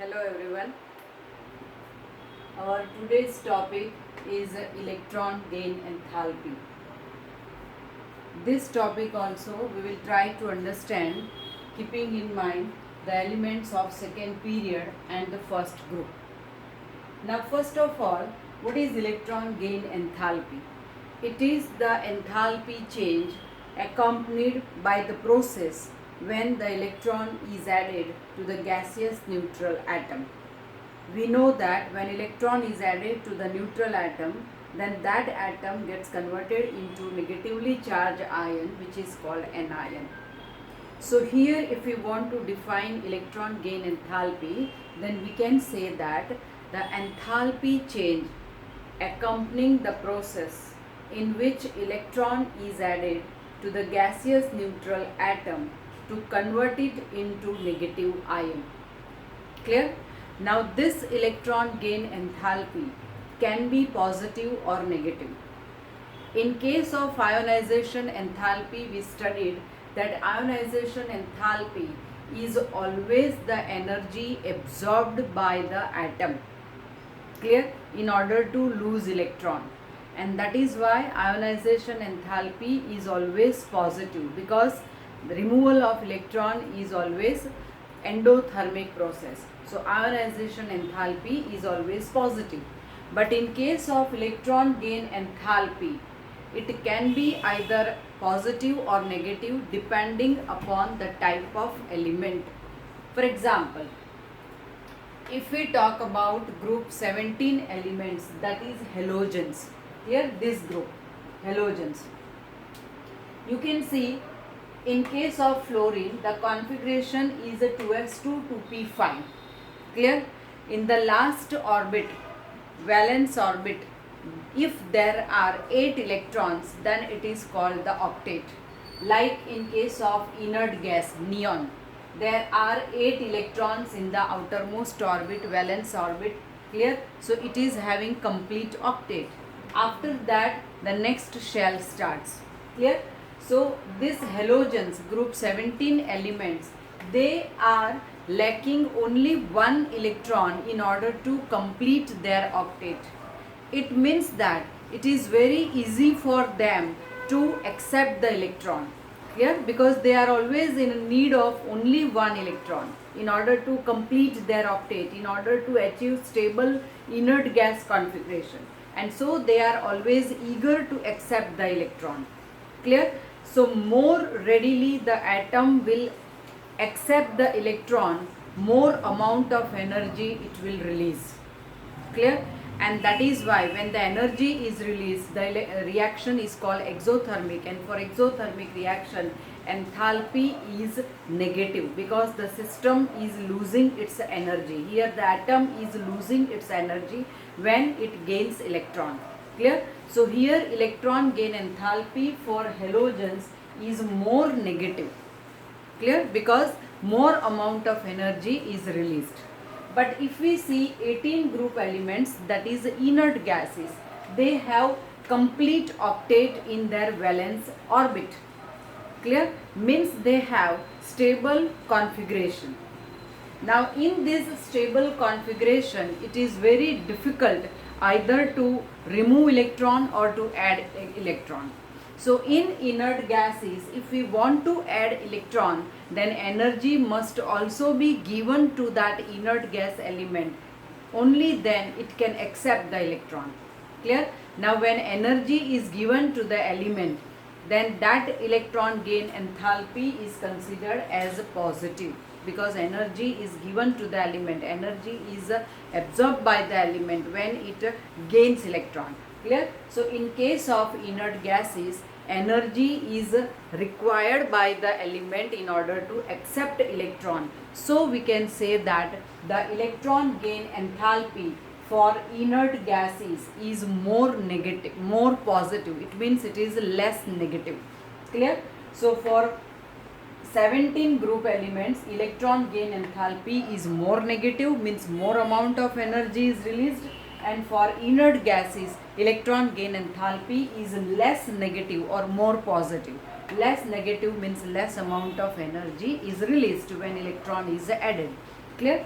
Hello everyone. Our today's topic is electron gain enthalpy. This topic also we will try to understand keeping in mind the elements of second period and the first group. Now first of all, what is electron gain enthalpy? It is the enthalpy change accompanied by the process when the electron is added to the gaseous neutral atom. We know that when electron is added to the neutral atom, then that atom gets converted into negatively charged ion, which is called anion. So here if we want to define electron gain enthalpy, then we can say that the enthalpy change accompanying the process in which electron is added to the gaseous neutral atom to convert it into negative ion. Clear? Now this electron gain enthalpy can be positive or negative. In case of ionization enthalpy, we studied that ionization enthalpy is always the energy absorbed by the atom, clear, in order to lose electron, and that is why ionization enthalpy is always positive, because the removal of electron is always endothermic process. So ionization enthalpy is always positive. But in case of electron gain enthalpy, it can be either positive or negative depending upon the type of element. For example, if we talk about group 17 elements, that is halogens, here this group, halogens, you can see in case of fluorine, the configuration is a 2s2 2p5. Clear? In the last orbit, valence orbit, if there are 8 electrons, then it is called the octet. Like in case of inert gas, neon, there are 8 electrons in the outermost orbit, valence orbit. Clear? So it is having complete octet. After that, the next shell starts. Clear? So these halogens, group 17 elements, they are lacking only one electron in order to complete their octet. It means that it is very easy for them to accept the electron, clear, because they are always in need of only one electron in order to complete their octet, in order to achieve stable inert gas configuration, and so they are always eager to accept the electron. Clear? So more readily the atom will accept the electron, more amount of energy it will release. Clear? And that is why when the energy is released, the reaction is called exothermic, and for exothermic reaction, enthalpy is negative because the system is losing its energy. Here the atom is losing its energy when it gains electron. Clear? So here electron gain enthalpy for halogens is more negative. Clear? Because more amount of energy is released. But if we see 18 group elements, that is inert gases, they have complete octet in their valence orbit. Clear? Means they have stable configuration. Now in this stable configuration, it is very difficult either to remove electron or to add electron. So in inert gases, if we want to add electron, then energy must also be given to that inert gas element. Only then it can accept the electron. Clear? Now when energy is given to the element, then that electron gain enthalpy is considered as positive, because energy is given to the element, energy is absorbed by the element when it gains electron. Clear? So in case of inert gases, energy is required by the element in order to accept electron. So we can say that the electron gain enthalpy for inert gases is more negative, more positive. It means it is less negative. Clear? So for 17 group elements, electron gain enthalpy is more negative, means more amount of energy is released, and for inert gases, electron gain enthalpy is less negative or more positive. Less negative means less amount of energy is released when electron is added. Clear?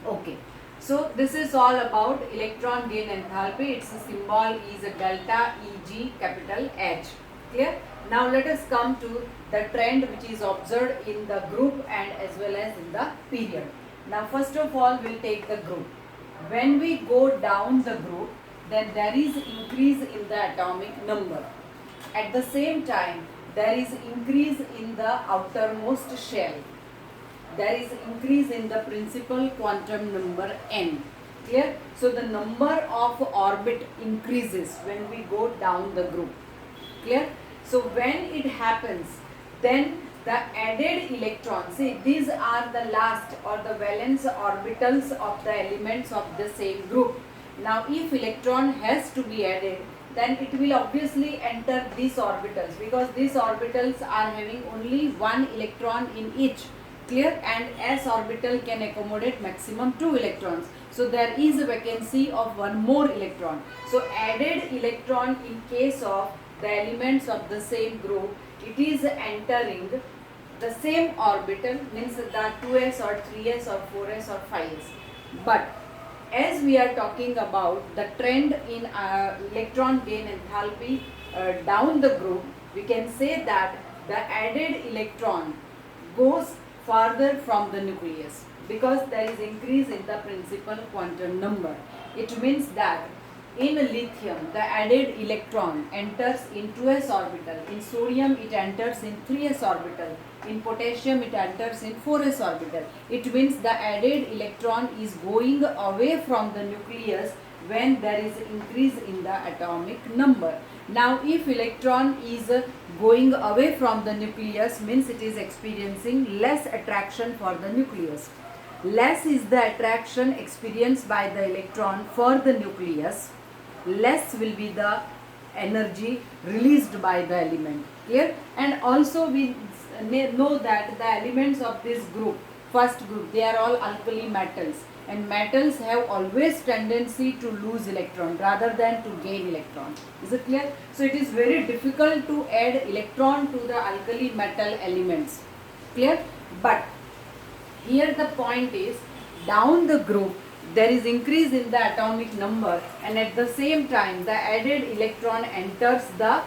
Okay, so this is all about electron gain enthalpy. Its symbol is a delta Eg capital H. Clear? Now let us come to the trend which is observed in the group and as well as in the period. Now first of all we'll take the group. When we go down the group, then there is increase in the atomic number. At the same time, there is increase in the outermost shell. There is increase in the principal quantum number n. Clear? So the number of orbit increases when we go down the group. Clear? So when it happens, then the added electrons, see these are the last or the valence orbitals of the elements of the same group. Now if electron has to be added, then it will obviously enter these orbitals, because these orbitals are having only one electron in each. Clear? And s orbital can accommodate maximum 2 electrons. So there is a vacancy of one more electron. So added electron in case of the elements of the same group, it is entering the same orbital, means the 2s or 3s or 4s or 5s. But as we are talking about the trend in electron gain enthalpy down the group, we can say that the added electron goes farther from the nucleus, because there is increase in the principal quantum number. It means that in lithium the added electron enters in 2s orbital, in sodium it enters in 3s orbital, in potassium it enters in 4s orbital. It means the added electron is going away from the nucleus when there is increase in the atomic number. Now if electron is going away from the nucleus, means it is experiencing less attraction for the nucleus. Less is the attraction experienced by the electron for the nucleus, less will be the energy released by the element. Clear? And also we know that the elements of this group, first group, they are all alkali metals, and metals have always tendency to lose electron rather than to gain electron. Is it clear? So it is very difficult to add electron to the alkali metal elements. Clear? But here the point is, down the group there is increase in the atomic number, and at the same time the added electron enters the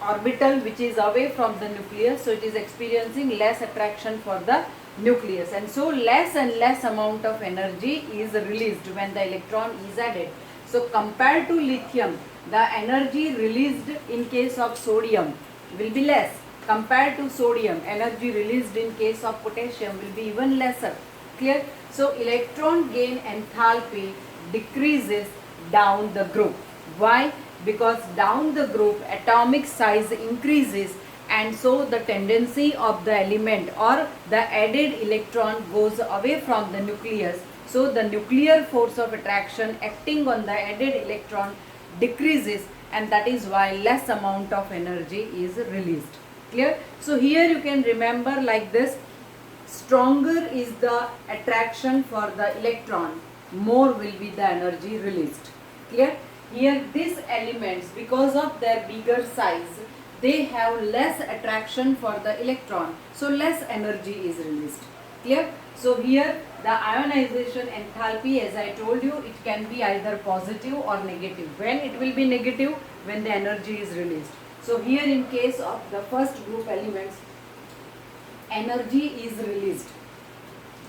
orbital which is away from the nucleus, so it is experiencing less attraction for the nucleus, and so less and less amount of energy is released when the electron is added. So compared to lithium, the energy released in case of sodium will be less. Compared to sodium, energy released in case of potassium will be even lesser. Clear? So electron gain enthalpy decreases down the group. Why? Because down the group atomic size increases, and so the tendency of the element or the added electron goes away from the nucleus. So the nuclear force of attraction acting on the added electron decreases, and that is why less amount of energy is released. Clear? So here you can remember like this: stronger is the attraction for the electron, more will be the energy released. Clear? Here these elements, because of their bigger size, they have less attraction for the electron, so less energy is released. Clear? So here the ionization enthalpy, as I told you, it can be either positive or negative. When it will be negative? When the energy is released. So here in case of the first group elements, energy is released,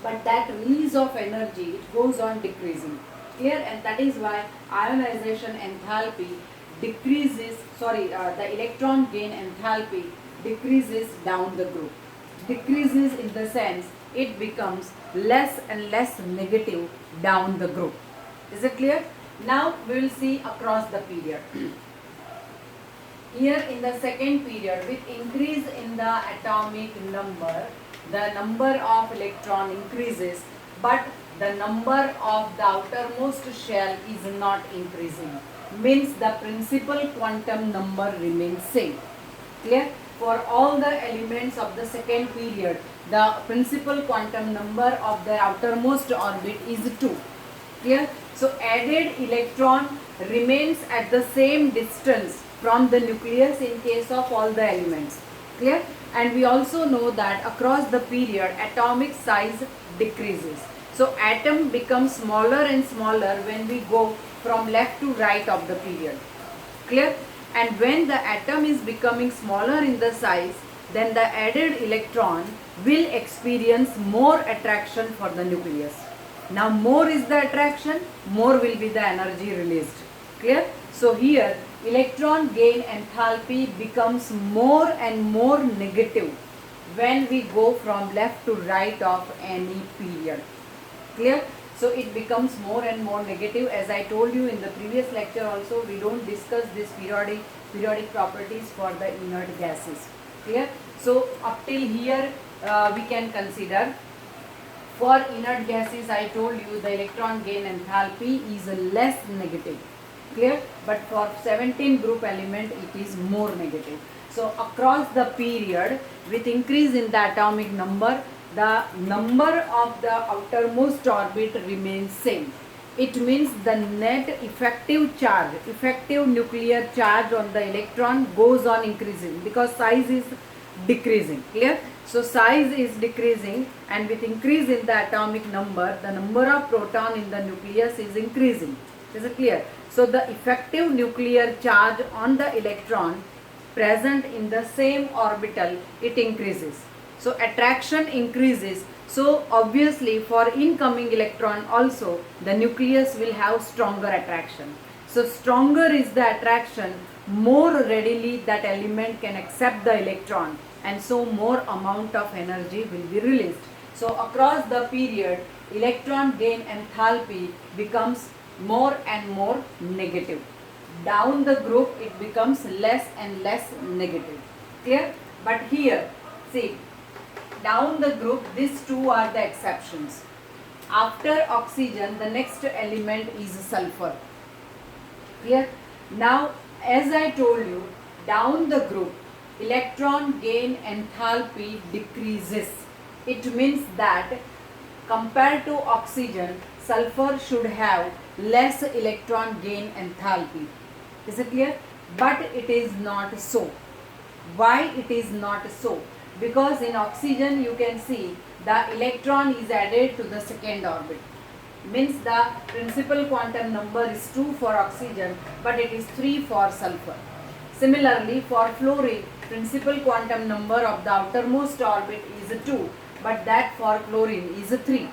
but that release of energy, it goes on decreasing. Clear? And that is why ionization enthalpy decreases, the electron gain enthalpy decreases down the group. Decreases in the sense it becomes less and less negative down the group. Is it clear? Now we will see across the period. Here in the second period, with increase in the atomic number, the number of electron increases, but the number of the outermost shell is not increasing. Means the principal quantum number remains same. Clear? For all the elements of the second period, the principal quantum number of the outermost orbit is 2. Clear? So added electron remains at the same distance from the nucleus in case of all the elements. Clear? And we also know that across the period atomic size decreases. So atom becomes smaller and smaller when we go from left to right of the period. Clear? And when the atom is becoming smaller in the size, then the added electron will experience more attraction for the nucleus. Now more is the attraction, more will be the energy released. Clear? So here electron gain enthalpy becomes more and more negative when we go from left to right of any period. Clear? So it becomes more and more negative. As I told you in the previous lecture also, we don't discuss this periodic properties for the inert gases. Clear? So up till here we can consider for inert gases. I told you the electron gain enthalpy is less negative. Clear? But for 17 group element it is more negative. So across the period, with increase in the atomic number, the number of the outermost orbit remains same. It means the net effective charge, effective nuclear charge on the electron goes on increasing because size is decreasing. Clear? So size is decreasing, and with increase in the atomic number, the number of proton in the nucleus is increasing. Is it clear? So the effective nuclear charge on the electron present in the same orbital, it increases. So attraction increases. So obviously for incoming electron also, the nucleus will have stronger attraction. So stronger is the attraction, more readily that element can accept the electron, and so more amount of energy will be released. So across the period, electron gain enthalpy becomes more and more negative. Down the group it becomes less and less negative. Clear? But here, see, down the group, these two are the exceptions. After oxygen, the next element is sulfur. Clear? Now, as I told you, down the group, electron gain enthalpy decreases. It means that compared to oxygen, sulfur should have less electron gain enthalpy. Is it clear? But it is not so. Why it is not so? Because in oxygen you can see the electron is added to the second orbit. Means the principal quantum number is 2 for oxygen, but it is 3 for sulfur. Similarly, for fluorine, principal quantum number of the outermost orbit is 2, but that for chlorine is 3.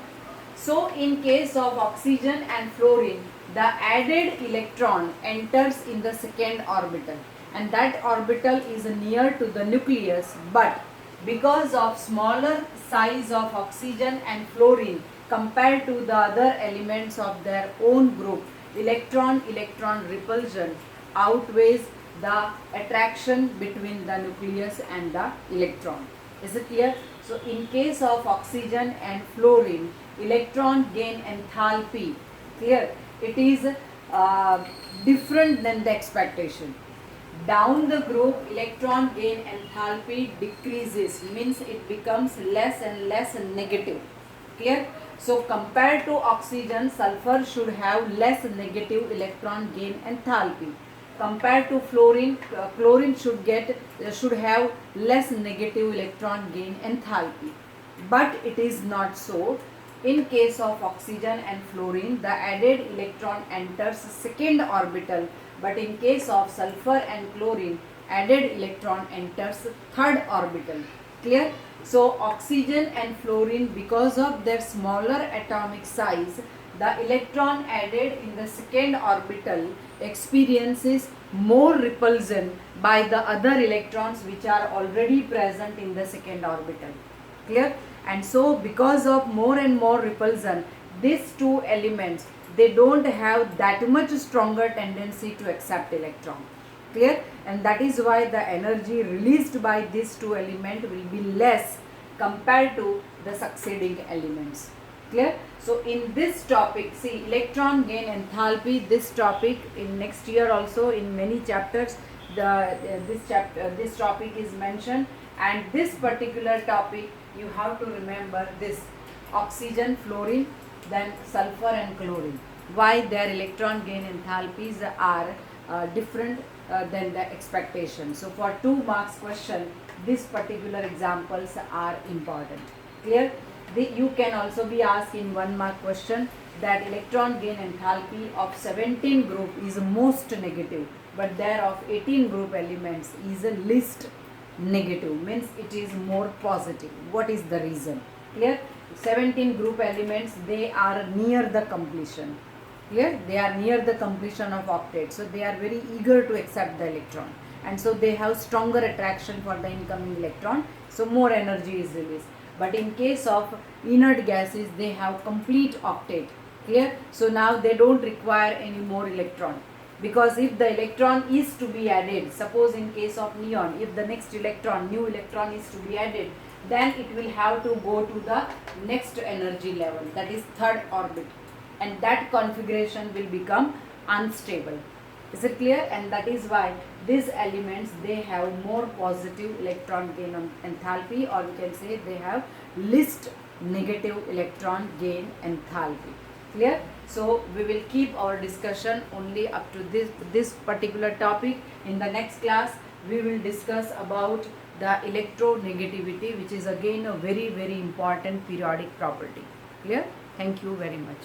So in case of oxygen and fluorine, the added electron enters in the second orbital, and that orbital is near to the nucleus, but because of smaller size of oxygen and fluorine compared to the other elements of their own group, electron-electron repulsion outweighs the attraction between the nucleus and the electron. Is it clear? So in case of oxygen and fluorine, electron gain enthalpy, clear, it is different than the expectation. Down the group, electron gain enthalpy decreases, means it becomes less and less negative. Clear? So compared to oxygen, sulfur should have less negative electron gain enthalpy. Compared to fluorine, chlorine should have less negative electron gain enthalpy. But it is not so. In case of oxygen and fluorine, the added electron enters second orbital, but in case of sulfur and chlorine, added electron enters third orbital. Clear? So oxygen and fluorine, because of their smaller atomic size, the electron added in the second orbital experiences more repulsion by the other electrons which are already present in the second orbital. Clear? And so because of more and more repulsion, these two elements, they don't have that much stronger tendency to accept electron. Clear? And that is why the energy released by these two elements will be less compared to the succeeding elements. Clear? So in this topic, see, electron gain enthalpy, this topic in next year also in many chapters, this topic is mentioned, and this particular topic you have to remember this: oxygen, fluorine, then sulfur and chlorine. Why their electron gain enthalpies are different than the expectation. So for 2 marks question, these particular examples are important. Clear? You can also be asked in 1 mark question that electron gain enthalpy of 17 group is most negative, but there of 18 group elements is a least negative, means it is more positive. What is the reason? Clear? 17 group elements, they are near the completion. Clear? They are near the completion of octet, so they are very eager to accept the electron, and so they have stronger attraction for the incoming electron, so more energy is released. But in case of inert gases, they have complete octet. Clear? So now they don't require any more electron, because if the electron is to be added, suppose in case of neon, if the next electron, new electron is to be added, then it will have to go to the next energy level, that is third orbit, and that configuration will become unstable. Is it clear? And that is why these elements, they have more positive electron gain on enthalpy, or we can say they have least negative electron gain enthalpy. Clear? So we will keep our discussion only up to this particular topic. In the next class, we will discuss about the electronegativity, which is again a very important periodic property. Clear? Thank you very much.